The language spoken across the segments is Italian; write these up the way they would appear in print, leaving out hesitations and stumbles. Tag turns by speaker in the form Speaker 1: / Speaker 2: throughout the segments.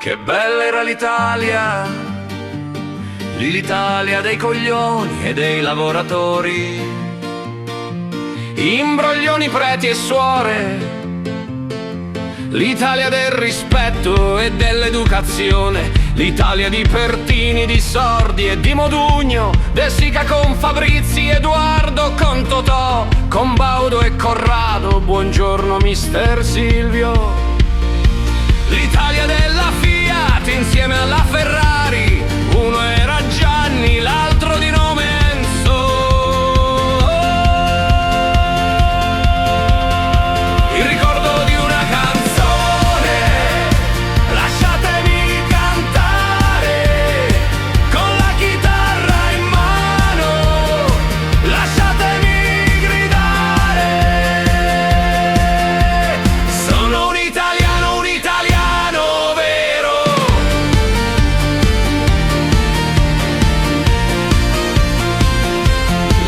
Speaker 1: Che bella era l'Italia, l'Italia dei coglioni e dei lavoratori, imbroglioni preti e suore, l'Italia del rispetto e dell'educazione, l'Italia di Pertini, di Sordi e di Modugno, De Sica con Fabrizi, Edoardo con Totò, con Baudo e Corrado, buongiorno mister Silvio. L'Italia della Fiat insieme alla Ferrari, uno era Gianni, l'altro di nome Enzo. Il ricordo di una canzone, lasciatemi cantare, con la chitarra in mano, lasciatemi gridare. Sono un italiano vero.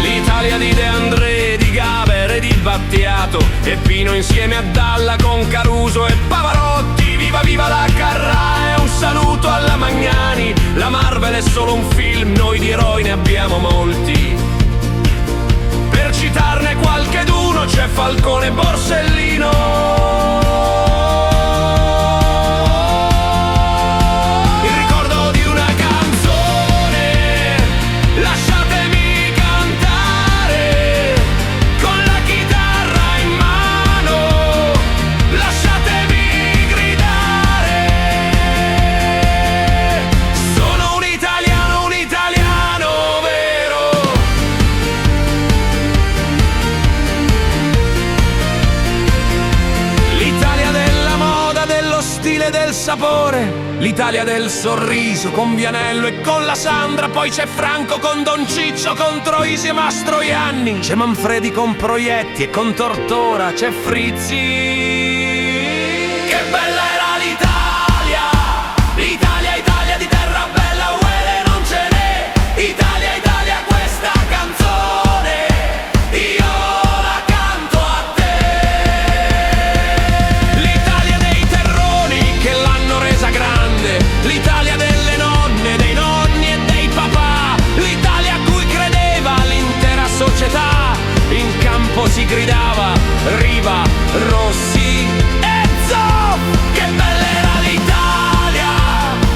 Speaker 1: L'Italia di De André, di Gaber e di Battiato e Pino insieme a Dalla con Caruso e Pavarotti. Viva viva la Carrà e un saluto alla Magnani. La Marvel è solo un film, noi di eroi ne abbiamo molti. Per citarne qualcheduno c'è Falcone e Borsellino. Del sapore, l'Italia del sorriso con Vianello e con la Sandra, poi c'è Franco con Don Ciccio contro Isi e Mastroianni, c'è Manfredi con Proietti e con Tortora, c'è Frizzi. Che bella era l'Italia, l'Italia, Italia di terra bella, uele non ce n'è. Italia, Italia questa canzone, io la canto a te. L'Italia dei terroni che l'hanno resa grande, l'Italia delle nonne, dei nonni e dei papà, l'Italia a cui credeva l'intera società. In campo si gridava Riva, Rossi e Zoff. Che bella era l'Italia,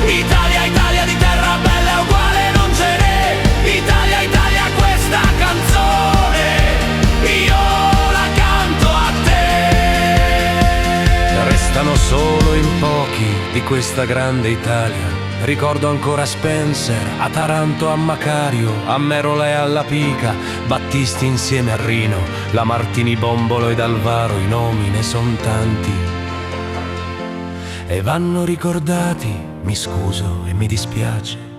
Speaker 1: Italia, Italia di terra bella uguale non ce n'è. Italia, Italia questa canzone, io la canto a te. Restano solo in pochi di questa grande Italia. Ricordo ancora Spencer, a Taranto a Macario, a Merola e alla Pica, Battisti insieme a Rino, la Martini, Bombolo ed Alvaro, i nomi ne son tanti e vanno ricordati. Mi scuso e mi dispiace